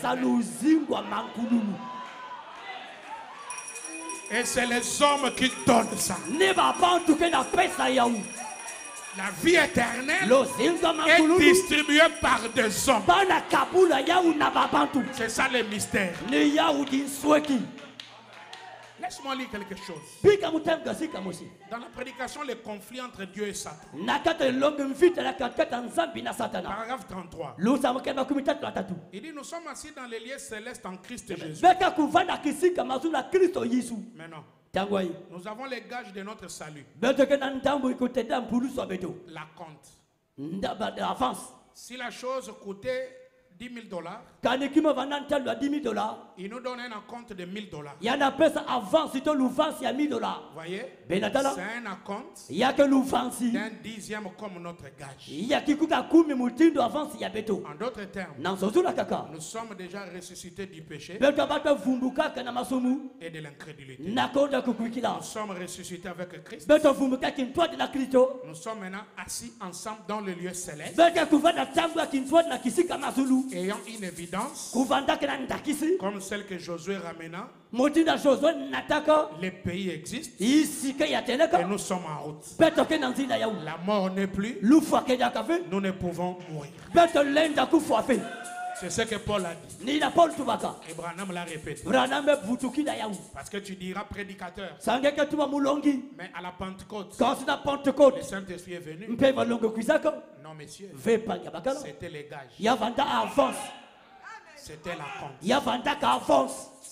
Et c'est les hommes qui donnent ça. La vie éternelle est distribuée par des hommes. C'est ça le mystère. Laisse-moi lire quelque chose. Dans la prédication, le conflit entre Dieu et Satan. Paragraphe 33. Il dit, nous sommes assis dans les lieux célestes en Christ Jésus. Maintenant, nous avons les gages de notre salut. La compte. Si la chose coûtait $10,000, il nous donne un compte de $1,000. Voyez, c'est un compte d'un dixième comme notre gage. En d'autres termes, nous sommes déjà ressuscités du péché et de l'incrédulité. Nous sommes ressuscités avec Christ. Nous sommes maintenant assis ensemble dans le lieu céleste, ayant une évidence comme celle que Josué ramena. Les pays existent et nous sommes en route. La mort n'est plus. Nous ne pouvons mourir. C'est ce que Paul a dit. Et Branham l'a répété. Parce que tu diras prédicateur. Mais à la Pentecôte, le Saint-Esprit est venu. Non, messieurs. C'était les gages. C'était la compte.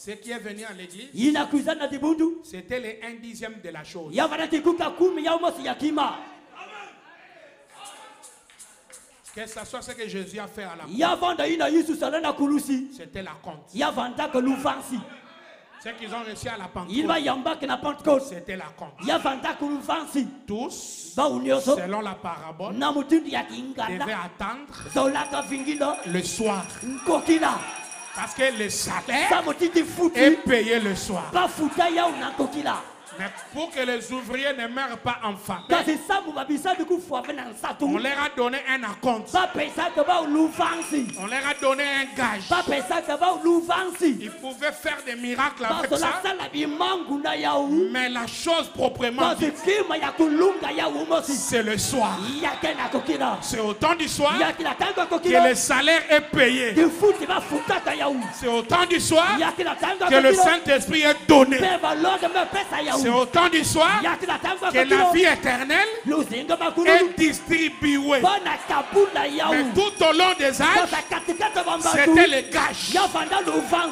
Ce qui est venu à l'église, c'était les 1/10 de la chose. Que ce soit ce que Jésus a fait à la croix, c'était la compte. Ce qu'ils ont reçu à la Pentecôte, c'était la compte. Tous, selon la parabole, devaient attendre le soir. Parce que le salaire est payé le soir. Mais pour que les ouvriers ne meurent pas en faim, on leur a donné un acompte. On leur a donné un gage. Ils pouvaient faire des miracles avec ça. Mais la chose proprement dite, c'est le soir. C'est au temps du soir que le salaire est payé. C'est au temps du soir que le Saint-Esprit est donné. C'est au temps du soir que la vie éternelle est distribuée. Mais tout au long des âges, c'était le gage.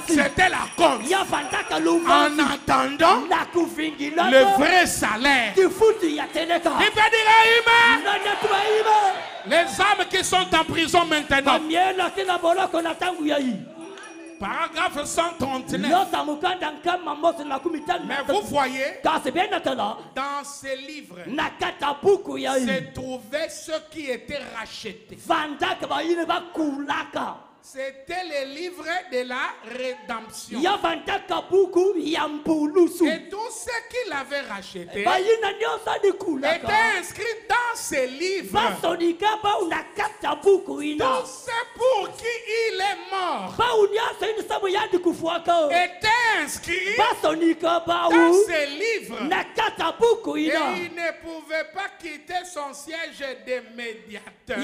C'était la compte. En attendant le vrai salaire. Il peut dire Amen. Les âmes qui sont en prison maintenant. Paragraphe 139. Mais vous voyez, dans ces livres, se trouvaient ceux qui étaient rachetés. C'était les livres de la rédemption. Et tous ceux qui l'avaient racheté étaient inscrits dans ces livres. Tous ceux pour qui il est mort étaient inscrits dans ces livres. Et il ne pouvait pas quitter son siège de médiateur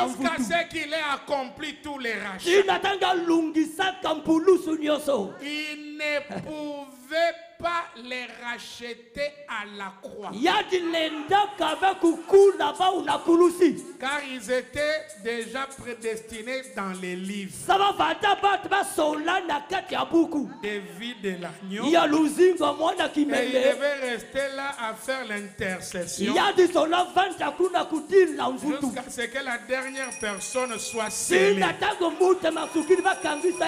jusqu'à ce qu'il ait accompli tous les rachats. Il ne pouvait pas les racheter à la croix. Car ils étaient déjà prédestinés dans les livres des vies de l'agneau. Et ils devaient rester là à faire l'intercession jusqu'à ce que la dernière personne soit scellée.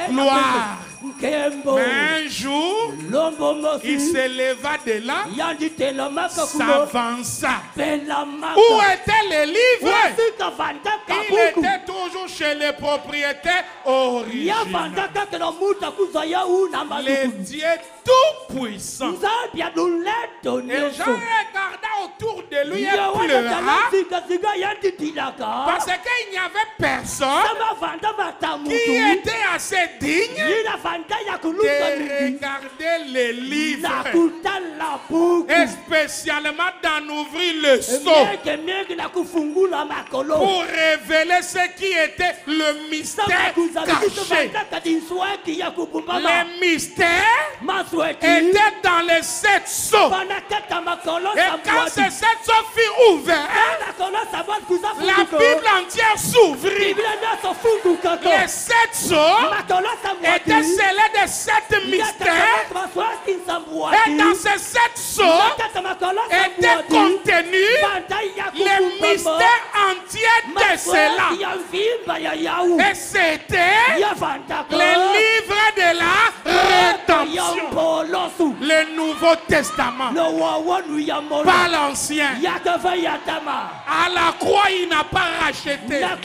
Gloire. Mais un jour, il se leva de là, s'avança. Où étaient les livres? Il était toujours chez les propriétaires originaux. Les dieux tout-puissants. Et Jean regarda autour de lui et pleura parce qu'il n'y avait personne qui était assez digne de regarder les livres et spécialement d'en ouvrir le sceau pour révéler ce qui était le mystère caché. Le mystère était dans les 7 sceaux. Et quand ces 7 sceaux furent ouverts, la Bible entière s'ouvrit. Les 7 sceaux étaient scellés de 7 mystères. Et dans ces 7 sceaux étaient contenus les mystères entiers de cela. Et c'était les livres de la rédemption. Le Nouveau Testament. Pas l'Ancien. À la croix, il n'a pas racheté. La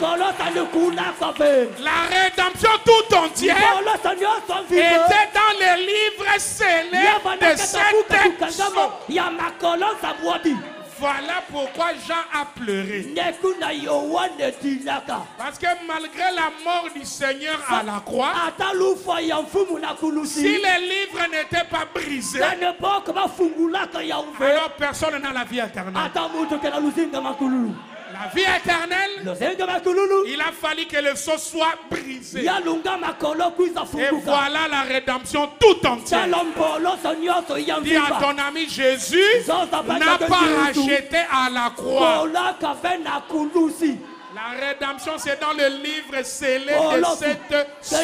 rédemption tout entière était dans les livres scellés de cette sceaux. Voilà pourquoi Jean a pleuré. Parce que malgré la mort du Seigneur à la croix, si les livres n'étaient pas brisés, alors personne n'a la vie éternelle. La vie éternelle, il a fallu que le sceau soit brisé. Et voilà la rédemption tout entière. Dis à ton ami, Jésus n'a pas racheté à la croix. La rédemption, c'est dans le livre scellé de cette sceau.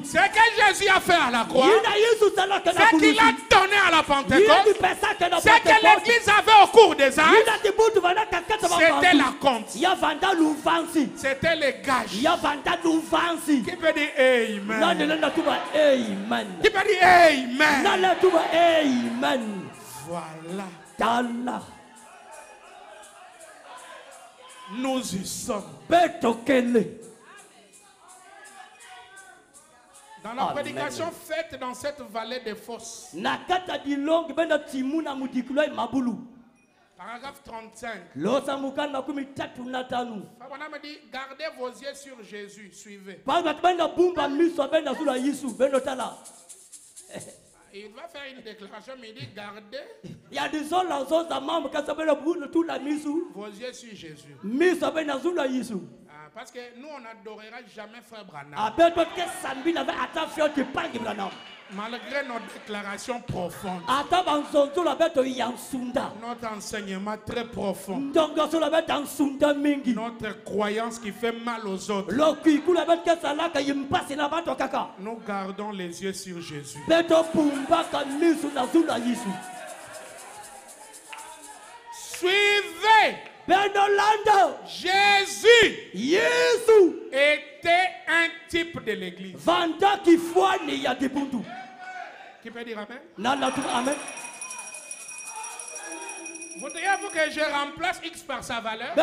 Ce que Jésus a fait à la croix, ce qu'il a donné à la Pentecôte, ce que l'Église avait au cours des âges, c'était la compte. C'était les gages. Qui peut dire Amen? Qui peut dire Amen? Voilà. Nous y sommes. Dans la prédication faite dans cette vallée des fosses, paragraphe 35, Fabana me dit, gardez vos yeux sur Jésus, suivez. Il va faire une déclaration, mais il dit, gardez vos yeux sur Jésus. Parce que nous, on n'adorera jamais Frère Branham. Malgré nos déclarations profondes. Notre enseignement très profond. Notre croyance qui fait mal aux autres. Nous gardons les yeux sur Jésus. Suivez. Jésus était un type de l'église. Qui peut dire Amen? Voudriez-vous que je remplace X par sa valeur?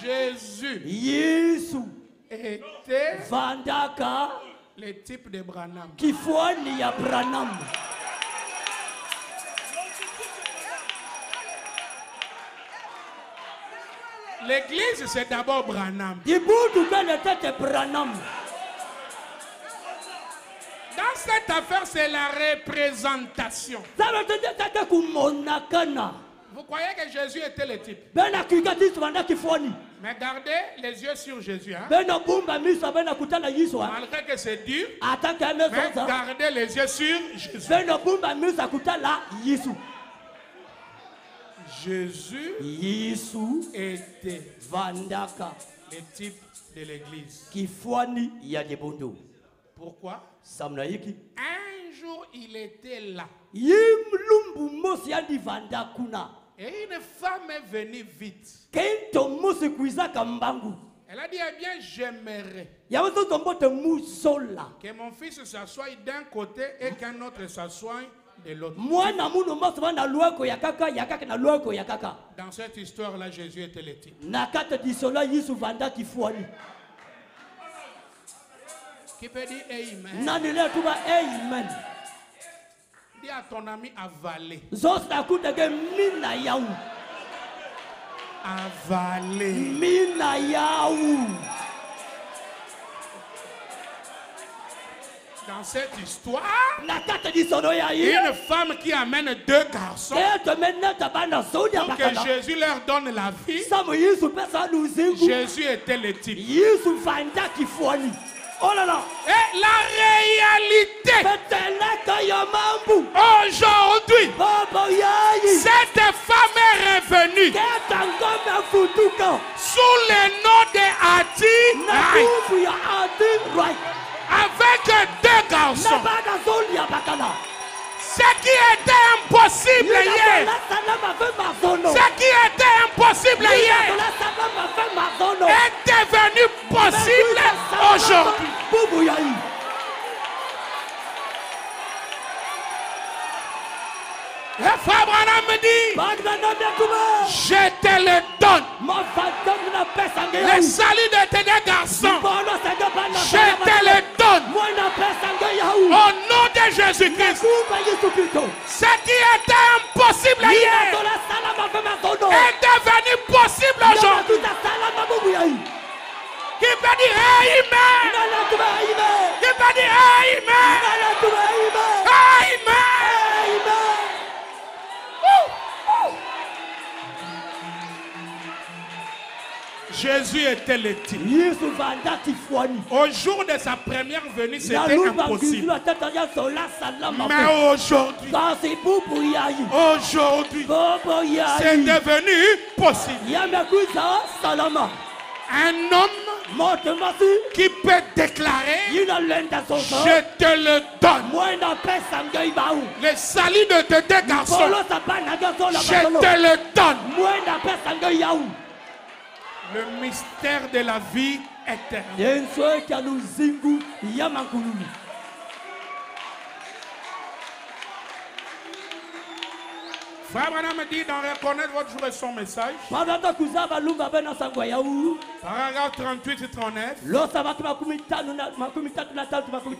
Jésus était le type de Branham. L'église, c'est d'abord Branham. Dans cette affaire, c'est la représentation. Vous croyez que Jésus était le type? Mais gardez les yeux sur Jésus. Hein? Malgré que c'est dur, mais gardez les yeux sur Jésus. Jésus était le type de l'église. Pourquoi? Un jour il était là. Et une femme est venue vite. Elle a dit, eh bien, j'aimerais que mon fils s'assoie d'un côté et qu'un autre s'assoie de l'autre. Dans cette histoire-là, Jésus était le type. Qui peut dire Amen? Dis à ton ami avaler. Avaler. Dans cette histoire, une femme qui amène deux garçons pour que Jésus leur donne la vie. Jésus était le type. Oh là là. Et la réalité aujourd'hui, cette femme est revenue sous le nom de Adi avec deux garçons. Ce qui était impossible hier, ce qui était impossible hier est devenu possible aujourd'hui. Et Frère Branham me dit, je te le donne. Le salut de tes deux garçons, je te le donne. Au nom de Jésus-Christ. Ce qui était impossible hier est devenu possible aujourd'hui. Qui peut dire Amen? Qui peut dire Amen? Amen. Jésus était le type. Au jour de sa première venue, c'était impossible. Mais aujourd'hui, c'est devenu possible. Un homme qui peut déclarer, je te le donne. Le salut de tes deux garçons, je te le donne. Le mystère de la vie éternelle. Frère Branham me dit d'en reconnaître votre jour et son message. Paragraphe 38 et 39.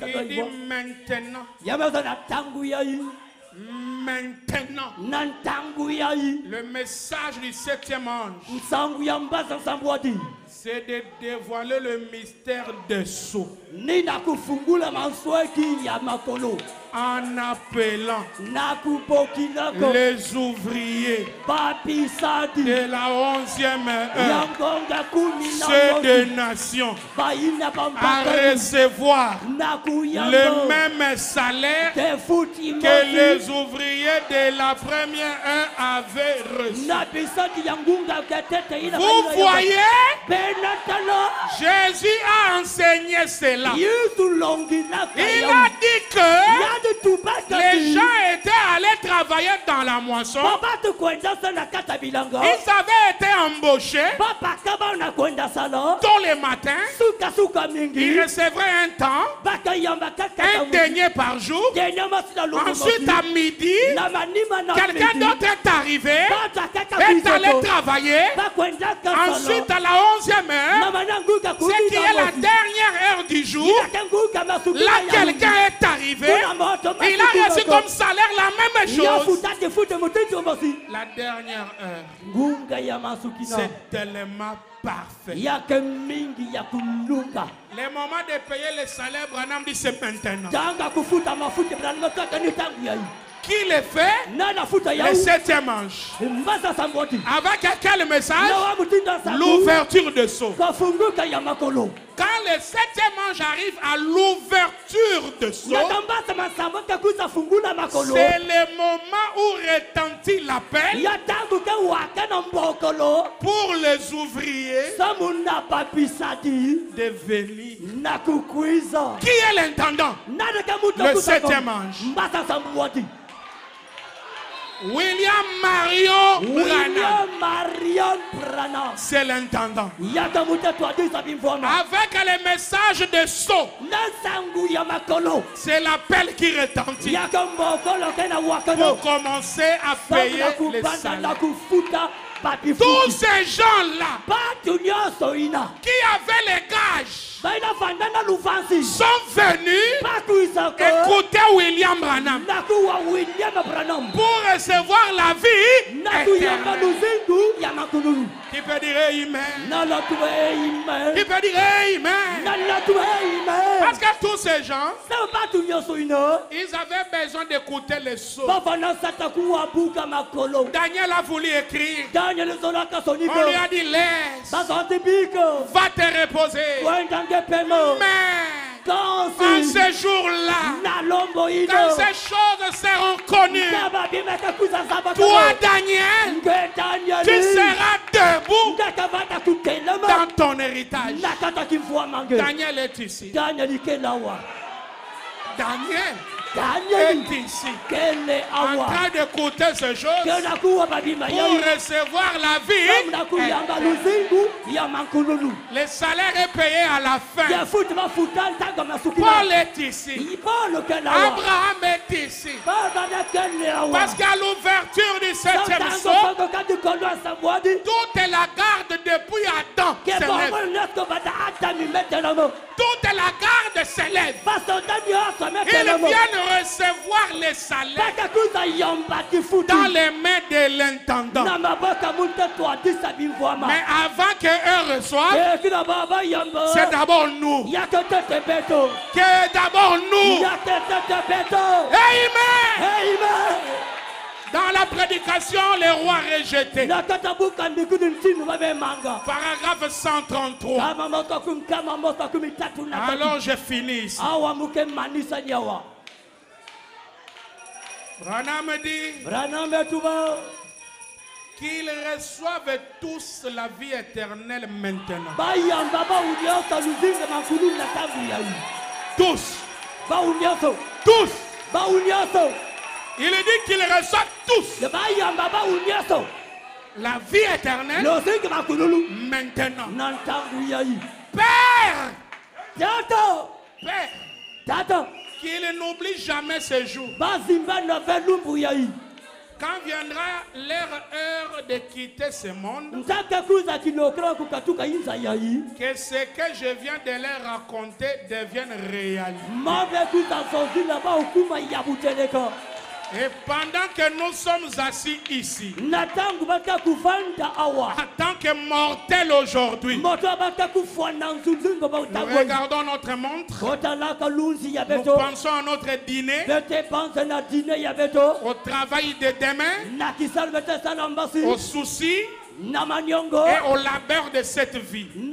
Il dit maintenant. Le message du 7e ange, c'est de dévoiler le mystère des sceaux. En appelant les ouvriers de la 11e heure, ceux des nations, à recevoir le même salaire que les ouvriers de la première heure avaient reçu. Vous voyez, Jésus a enseigné cela. Il a dit que les gens étaient allés travailler dans la moisson. Ils avaient été embauchés tôt le matin. Ils recevraient un temps, un denier par jour. Ensuite à midi, quelqu'un d'autre est arrivé, est allé travailler. Ensuite à la 11e heure, ce qui est la dernière heure du jour, là quelqu'un est arrivé. Il a reçu comme salaire la même chose. La dernière heure, c'est tellement parfait. Le moment de payer le salaire, Branham dit c'est maintenant. Qui le fait? Le 7e ange. Avec quel message? L'ouverture de sceaux. Quand le 7e ange arrive à l'ouverture de sceaux, c'est le moment où retentit l'appel pour les ouvriers de venir. Qui est l'intendant? Le 7e ange. William Marion Branham, c'est l'intendant. Avec les messages de sceaux, c'est l'appel qui retentit pour commencer à payer les salaires. Tous ces gens-là qui avaient les gages sont venus écouter William Branham pour recevoir la vie éternelle. Qui peut dire amen? Qui peut dire amen? Parce que tous ces gens, ils avaient besoin d'écouter les sceaux. Daniel a voulu écrire. On lui a dit laisse, va te reposer. Mais en ce jour-là, quand ces choses seront connues, toi Daniel, tu seras debout dans ton héritage. Daniel est ici. Daniel est ici, en train d'écouter ces choses pour recevoir la vie. Le salaire est payé à la fin. Paul est ici. Abraham est ici. Parce qu'à l'ouverture du 7e sceau, toute la garde depuis Adam s'élève. Toute la garde s'élève. Ils viennent recevoir les salaires dans les mains de l'intendant. Mais avant qu'eux reçoivent, c'est d'abord nous. Que d'abord nous. Amen. Dans la prédication, les rois rejetés. Paragraphe 133. Alors je finis ici. Branham dit qu'ils reçoivent tous la vie éternelle maintenant. Tous. Tous. Il dit qu'ils reçoivent tous la vie éternelle maintenant. Père, qu'il n'oublie jamais ce jour. Quand viendra leur heure de quitter ce monde, que ce que je viens de leur raconter devienne réalité. Et pendant que nous sommes assis ici, en tant que mortels aujourd'hui, nous regardons notre montre, nous pensons à notre dîner, au travail de demain, aux soucis et au labeur de cette vie. Mais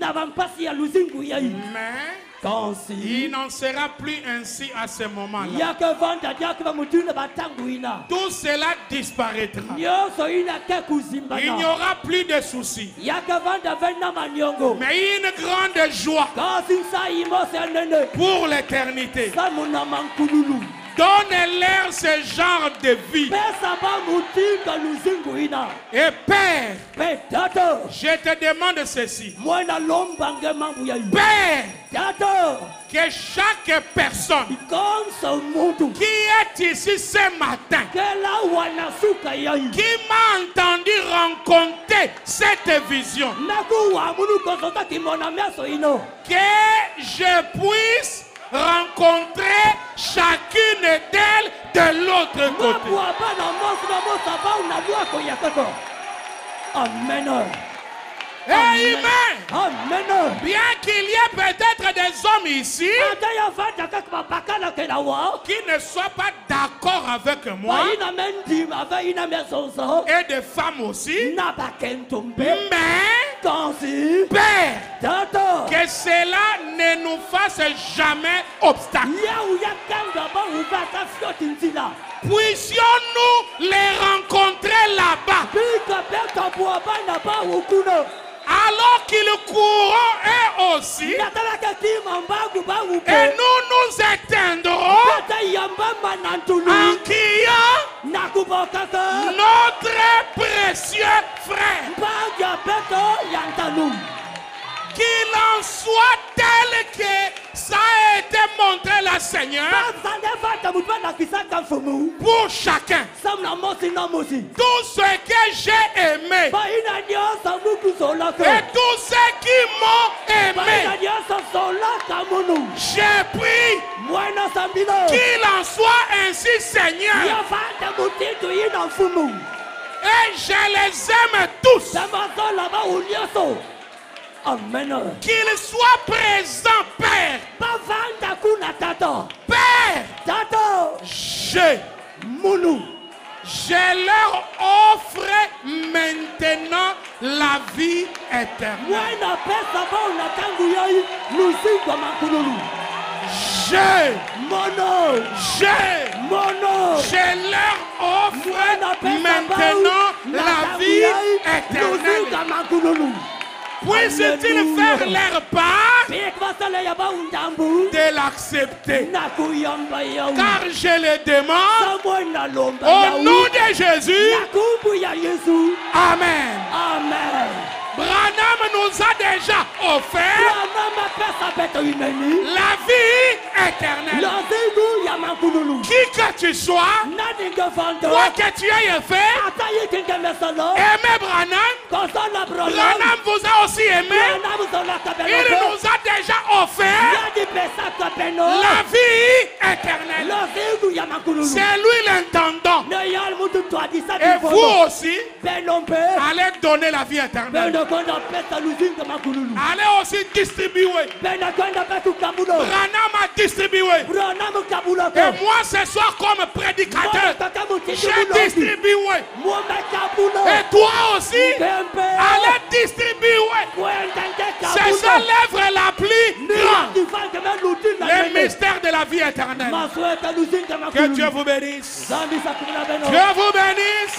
il n'en sera plus ainsi à ce moment-là. Tout cela disparaîtra. Il n'y aura plus de soucis, mais une grande joie pour l'éternité. Donne-leur ce genre de vie. Et Père, je te demande ceci. Père, que chaque personne qui est ici ce matin, qui m'a entendu rencontrer cette vision, que je puisse rencontrer chacune d'elles de l'autre côté. Amen. Amen. Bien qu'il y ait peut-être des hommes ici qui ne soient pas d'accord avec moi, et des femmes aussi, mais Père, que cela ne nous fasse jamais obstacle. Puissions-nous les rencontrer là-bas, alors qu'ils courront eux aussi, et nous nous éteindrons en criant notre précieux frère. Qu'il en soit tel que ça a été montré la Seigneur pour chacun. Tout ce que j'ai aimé et tous ceux qui m'ont aimé, j'ai pris qu'il en soit ainsi, Seigneur. Et je les aime tous. Amen. Qu'il soit présent, Père. Père, je leur offre maintenant la vie éternelle. Je leur offre maintenant la vie éternelle. Puisse-t-il faire leur part de l'accepter? Car je le demande au nom de Jésus. Amen. Branham nous a déjà offert la vie éternelle. Qui que tu sois, quoi que tu aies fait, aimez Branham. Branham vous a aussi aimé. Il nous a déjà offert la vie éternelle. C'est lui l'intendant. Et vous aussi allez donner la vie éternelle. Allez aussi distribuer. Branham a distribué. Et moi ce soir comme prédicateur, j'ai distribué. Et toi aussi, allez distribuer. C'est ça l'œuvre la plus grande. Les mystères de la vie éternelle. Que Dieu vous bénisse. Dieu vous bénisse.